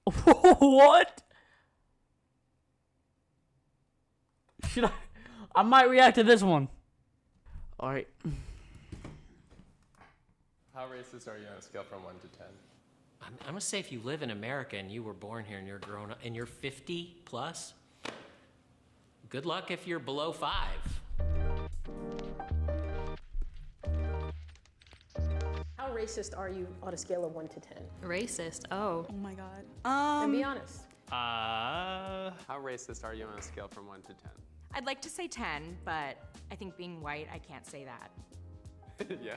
What? Should I might react to this one. All right. How racist are you on a scale from 1 to 10? I'm gonna say if you live in America and you were born here and you're grown up and you're 50 plus, good luck if you're below 5. How racist are you on a scale of 1 to 10? Racist? Oh. Oh my god. And be honest. How racist are you on a scale from 1 to 10? I'd like to say 10, but I think being white, I can't say that. Yeah.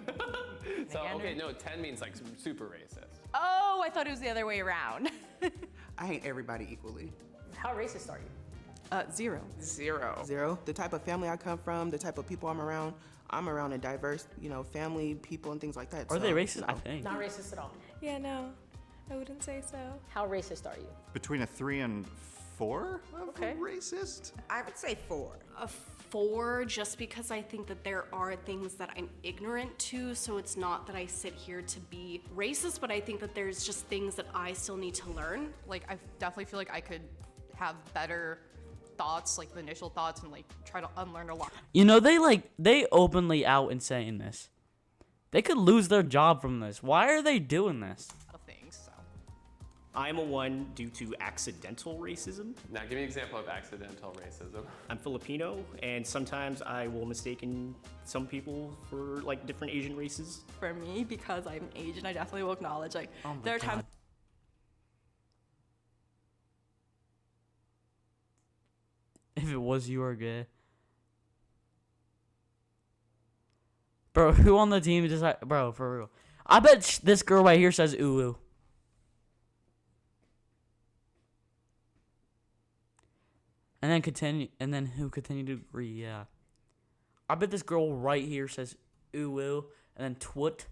So, okay, no, 10 means like super racist. Oh, I thought it was the other way around. I hate everybody equally. How racist are you? 0. 0. The type of family I come from, the type of people I'm around a diverse, family, people and things like that. Are they so, racist? no. I think. Not racist at all. Yeah, no. I wouldn't say so. How racist are you? Between a 3 and 4 of Okay. racist? I would say 4. A 4, just because I think that there are things that I'm ignorant to, so it's not that I sit here to be racist, but I think that there's just things that I still need to learn. Like, I definitely feel like I could have better thoughts, like the initial thoughts, and like try to unlearn a lot. You know, they openly out and saying this. They could lose their job from this. Why are they doing this? Of things, so. I'm a 1 due to accidental racism. Now, give me an example of accidental racism. I'm Filipino, and sometimes I will mistake some people for like different Asian races. For me, because I'm Asian, I definitely will acknowledge, like, Oh my there are times. God. If it was you or gay. Bro, who on the team decide? Bro, for real. I bet this girl right here says ooh ooh. And then continue, and then who continue to agree? Yeah. I bet this girl right here says ooh ooh, and then twit,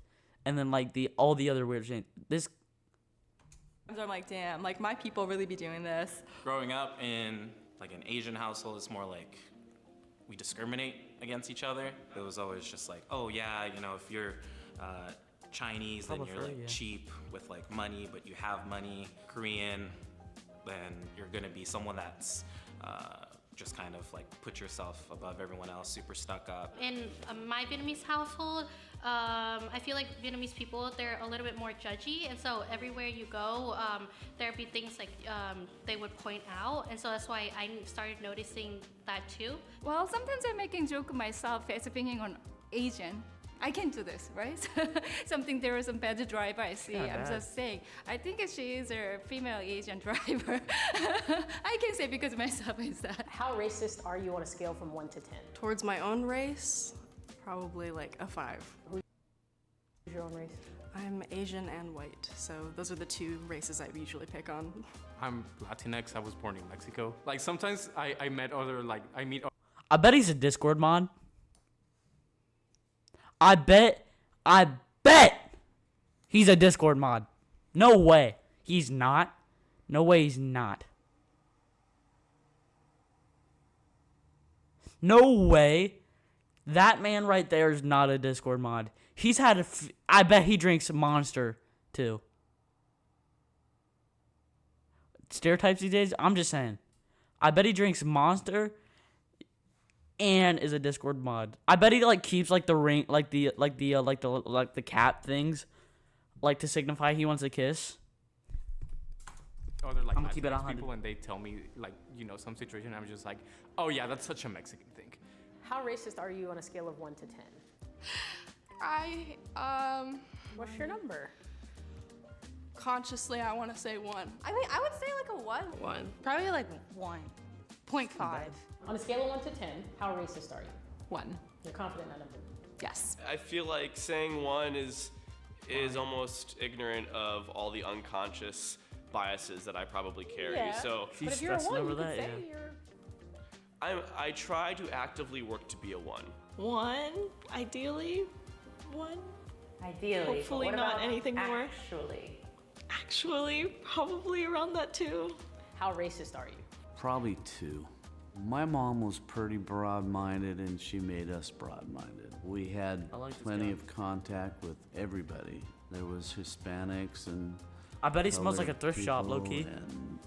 and then like all the other weird things. This. I'm like, damn, like my people really be doing this. Growing up in like an Asian household, it's more like we discriminate against each other. It was always just like, oh yeah, if you're Chinese, then you're like cheap with like money, but you have money. Korean, then you're gonna be someone that's just kind of like put yourself above everyone else, super stuck up. In my Vietnamese household, I feel like Vietnamese people, they're a little bit more judgy, and so everywhere you go, there'd be things like they would point out, and so that's why I started noticing that too. Well, sometimes I'm making joke myself as being an Asian. I can do this, right? There was some bad driver I see. I'm just saying. I think she is a female Asian driver. I can say because myself is that. How racist are you on a scale from 1 to 10? Towards my own race, probably like a 5. Who's your own race? I'm Asian and white, so those are the 2 races I usually pick on. I'm Latinx. I was born in Mexico. Like, sometimes I meet I bet he's a Discord mod. I bet he's a Discord mod. No way. He's not. No way he's not. No way. That man right there is not a Discord mod. He's had I bet he drinks Monster too. Stereotypes these days? I'm just saying. I bet he drinks Monster and is a Discord mod. I bet he like keeps like the ring, like the cap things, like to signify he wants a kiss. Other like I'm gonna keep it 100. people, and they tell me like some situation. I'm just like, oh yeah, that's such a Mexican thing. How racist are you on a scale of 1 to 10? What's your number? Consciously, I want to say 1. I mean, I would say like a 1. 1. Probably like 1.5. On a scale of 1 to 10, how racist are you? 1. You're confident in that number? Yes. I feel like saying 1 is almost ignorant of all the unconscious biases that I probably carry. Yeah. So, but if you're a 1, you could say you're... I try to actively work to be a 1. 1, ideally. 1. Ideally. Hopefully but what not about anything more. Actually, Probably around that too. how racist are you? Probably 2. My mom was pretty broad-minded, and she made us broad-minded. We had plenty of contact with everybody. There was Hispanics and I bet he smells like a colored thrift shop, people low-key. and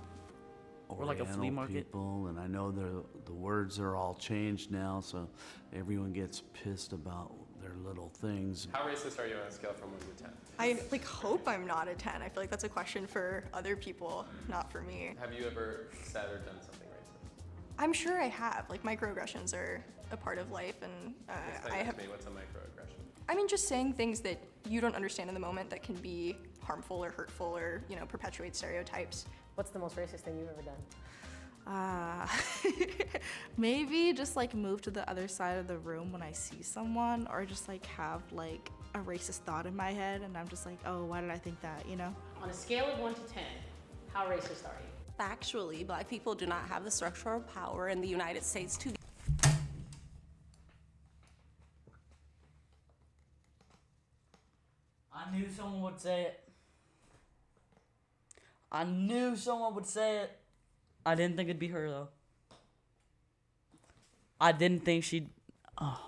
Or like a flea Oriental market. people, and I know the words are all changed now, so everyone gets pissed about their little things. How racist are you on a scale from 1 to 10? I like hope I'm not a 10. I feel like that's a question for other people, not for me. Have you ever said or done something racist? I'm sure I have. Like microaggressions are a part of life, and I have. What's a microaggression? I mean, just saying things that you don't understand in the moment that can be harmful or hurtful or perpetuate stereotypes. What's the most racist thing you've ever done? Maybe just like move to the other side of the room when I see someone, or just like have like a racist thought in my head and I'm just like, oh, why did I think that, On a scale of 1 to 10, how racist are you? Factually, Black people do not have the structural power in the United States to. I knew someone would say it. I knew someone would say it. I didn't think it'd be her though. I didn't think she'd. Oh.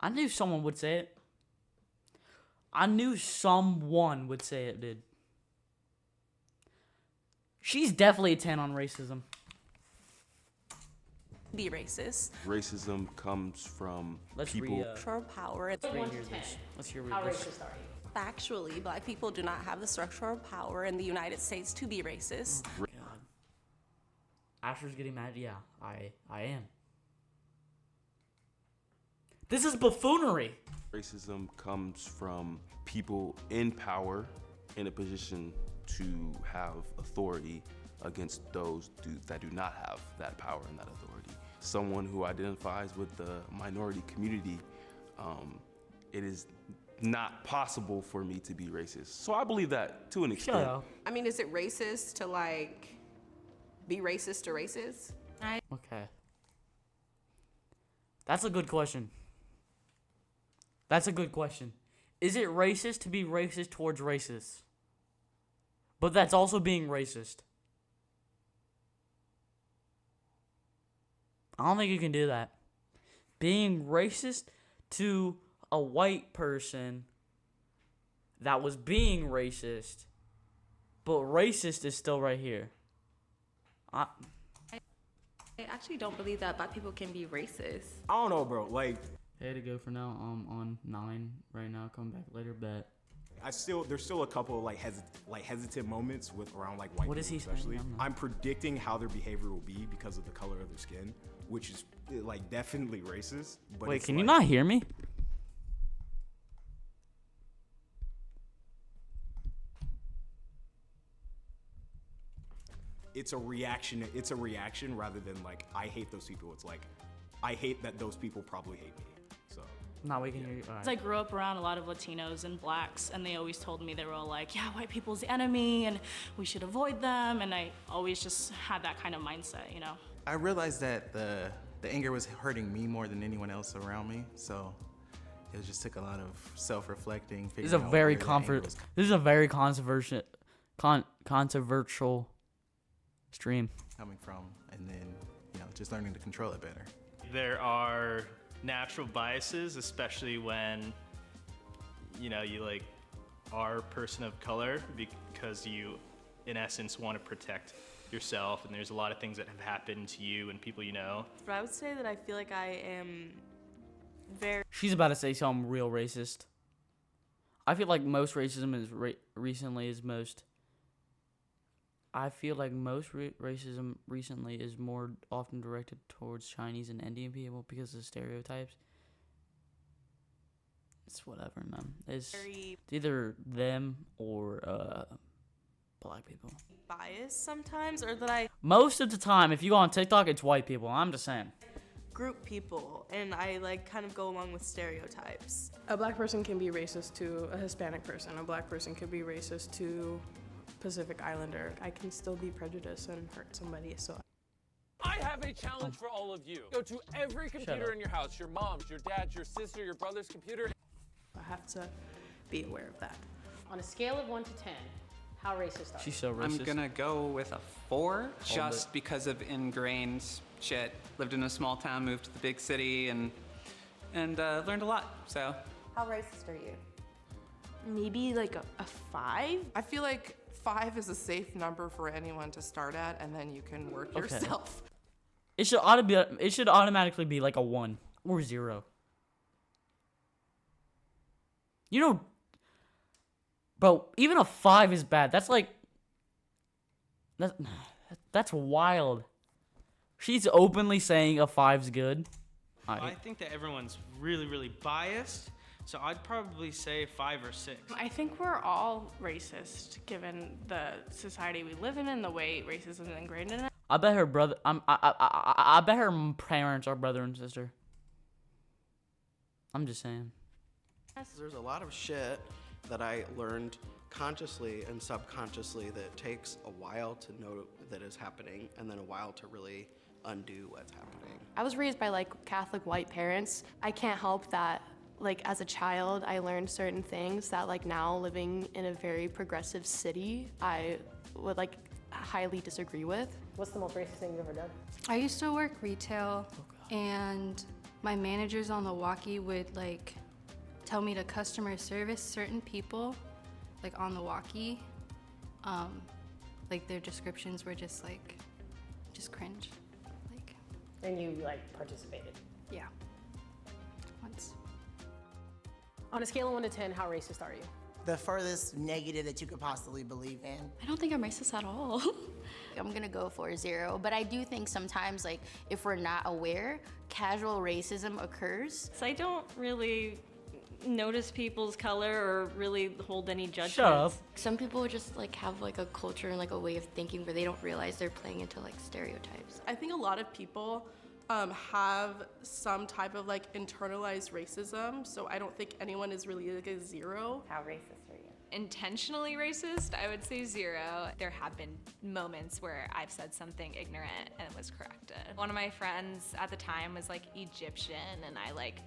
I knew someone would say it. I knew someone would say it, dude. She's definitely a 10 on racism. Be racist. Racism comes from Let's people. Structural power. Let's It's rehear this. Let's hear How this. racist are you? Factually, Black people do not have the structural power in the United States to be racist. God. Asher's getting mad. Yeah, I am. This is buffoonery. Racism comes from people in power in a position to have authority against those that do not have that power and that authority. Someone who identifies with the minority community, it is not possible for me to be racist. So I believe that to an extent. Shut up. I mean, is it racist to like be racist to racist? Okay. That's a good question. That's a good question. Is it racist to be racist towards racists? But that's also being racist. I don't think you can do that. Being racist to a white person that was being racist, but racist is still right here. I actually don't believe that Black people can be racist. I don't know, bro. Like, Hey, to go for now. On 9 right now. Come back later. Bet. there's still a couple of hesitant moments around like white What people is he saying? especially. I'm not- I'm predicting how their behavior will be because of the color of their skin, which is like definitely racist. But Wait, it's, can you like, not hear me? It's a reaction. It's a reaction rather than like I hate those people. It's like I hate that those people probably hate me. So. No, we can hear you. All right. I grew up around a lot of Latinos and blacks, and they always told me, they were all like, yeah, white people's the enemy and we should avoid them, and I always just had that kind of mindset, I realized that the anger was hurting me more than anyone else around me, so it just took a lot of self-reflecting. This is a very controversial stream. Coming from, and then just learning to control it better. There are natural biases, especially when you like are a person of color, because you in essence want to protect yourself, and there's a lot of things that have happened to you and people you know. But I would say that I feel like I am very. She's about to say something real racist. I feel like most racism is recently is most. I feel like most racism recently is more often directed towards Chinese and Indian people because of stereotypes. It's whatever, man. It's either them or black people. Biased sometimes, or that I Most of the time, if you go on TikTok, it's white people. I'm just saying. group people and I like kind of go along with stereotypes. A black person can be racist to a Hispanic person. A black person could be racist to Pacific Islander. I can still be prejudiced and hurt somebody, so. I have a challenge for all of you. Go to every computer in your house, your mom's, your dad's, your sister, your brother's computer. I have to be aware of that. On a scale of 1 to 10, How racist are you? She's so I'm racist. gonna go with a 4, just because of ingrained shit. Lived in a small town, moved to the big city, and learned a lot. So. How racist are you? Maybe like a 5. I feel like 5 is a safe number for anyone to start at, and then you can work Okay. yourself. It should automatically be like a 1 or 0. You know, bro, even a 5 is bad. That's like that's wild. She's openly saying a 5's good. I think that everyone's really, really biased, so I'd probably say 5 or 6. I think we're all racist given the society we live in and the way racism is ingrained in it. I bet her brother. I bet her parents are brother and sister. I'm just saying. There's a lot of shit that I learned consciously and subconsciously that takes a while to know that is happening, and then a while to really undo what's happening. I was raised by like Catholic white parents. I can't help that like as a child I learned certain things that like now living in a very progressive city I would like highly disagree with. What's the most racist thing you've ever done? I used to work retail, and my managers on the walkie would like tell me to customer service certain people, like on the walkie. Like their descriptions were just like, just cringe. Like. And you like participated? Yeah. Once. On a scale of 1 to 10, how racist are you? The furthest negative that you could possibly believe in. I don't think I'm racist at all. I'm gonna go for a 0, but I do think sometimes, like, if we're not aware, casual racism occurs. So I don't really notice people's color or really hold any judgments. Shut up. Some people just like have like a culture and like a way of thinking where they don't realize they're playing into like stereotypes. I think a lot of people have some type of like internalized racism, so I don't think anyone is really like a 0. How racist are you? Intentionally racist, I would say 0. There have been moments where I've said something ignorant and was corrected. One of my friends at the time was like Egyptian, and I like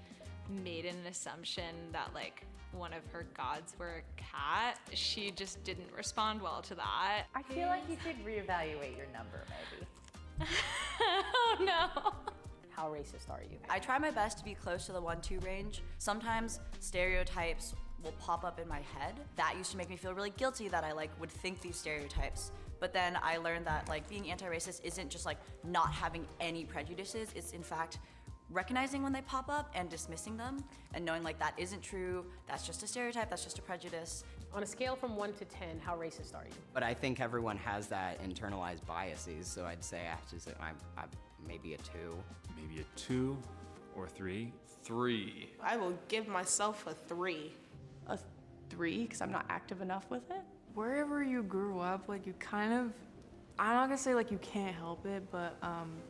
made an assumption that like one of her gods were a cat. She just didn't respond well to that. I feel like you should reevaluate your number, maybe. Oh no. How racist are you? I try my best to be close to the 1-2 range. Sometimes stereotypes will pop up in my head. That used to make me feel really guilty that I like would think these stereotypes. But then I learned that like being anti-racist isn't just like not having any prejudices. It's in fact recognizing when they pop up and dismissing them and knowing like that isn't true, that's just a stereotype, that's just a prejudice. On a scale from 1 to 10, how racist are you? But I think everyone has that internalized biases, so I'd say I'm maybe a 2. Maybe a 2 or 3. 3. I will give myself a 3. A 3, because I'm not active enough with it. Wherever you grew up, like you kind of, I'm not gonna say like you can't help it, but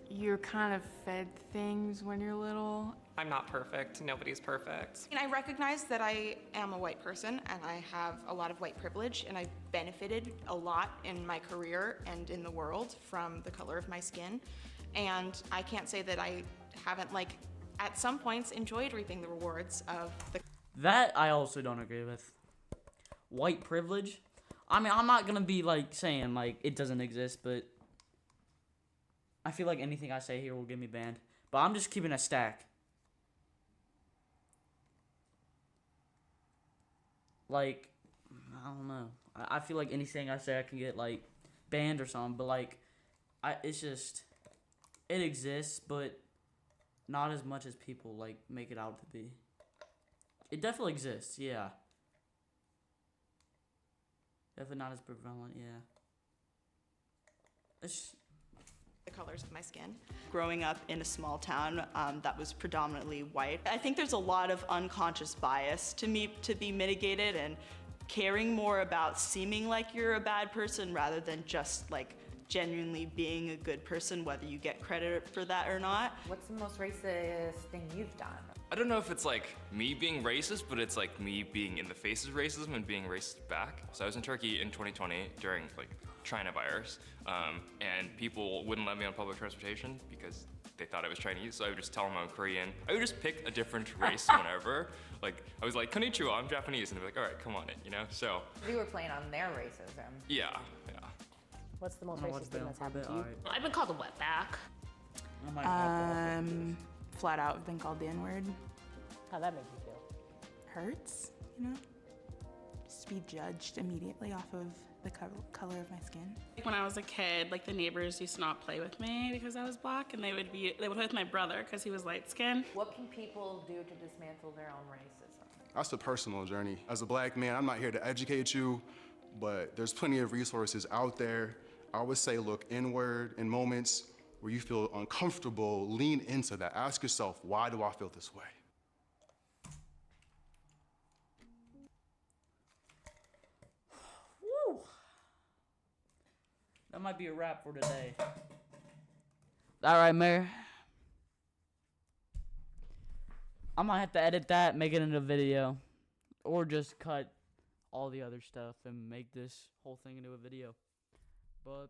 you're kind of fed things when you're little. I'm not perfect. Nobody's perfect. And I recognize that I am a white person and I have a lot of white privilege, and I've benefited a lot in my career and in the world from the color of my skin. And I can't say that I haven't like at some points enjoyed reaping the rewards of the. That I also don't agree with. White privilege? I mean, I'm not gonna be like saying like it doesn't exist, but I feel like anything I say here will get me banned. But I'm just keeping a stack. Like, I don't know. I feel like anything I say I can get like banned or something, but like it's just it exists, but not as much as people like make it out to be. It definitely exists, yeah. Definitely not as prevalent, yeah. It's the colors of my skin. Growing up in a small town that was predominantly white, I think there's a lot of unconscious bias to be mitigated, and caring more about seeming like you're a bad person rather than just like genuinely being a good person, whether you get credit for that or not. What's the most racist thing you've done? I don't know if it's like me being racist, but it's like me being in the face of racism and being racist back. So I was in Turkey in 2020 during like China virus, and people wouldn't let me on public transportation because they thought I was Chinese, so I would just tell them I'm Korean. I would just pick a different race whenever. Like, I was like, konnichiwa, I'm Japanese, and they're like, all right, come on in, you know? So, You were playing on their racism. yeah. What's the most Oh, racist what's thing down that's for a happened bit? to you? Alright. I've been called a wetback. I might hop off of this. Flat out, I've been called the N-word. How'd that make you feel? Hurts, you know? Just to be judged immediately off of the color of my skin. When I was a kid, like the neighbors used to not play with me because I was black, and they would play with my brother because he was light skinned. What can people do to dismantle their own racism? That's a personal journey. As a black man, I'm not here to educate you, but there's plenty of resources out there. I would say look inward in moments where you feel uncomfortable, lean into that. Ask yourself, why do I feel this way? Woo! That might be a wrap for today. All right, Mayor. I might have to edit that, make it into a video, or just cut all the other stuff and make this whole thing into a video. But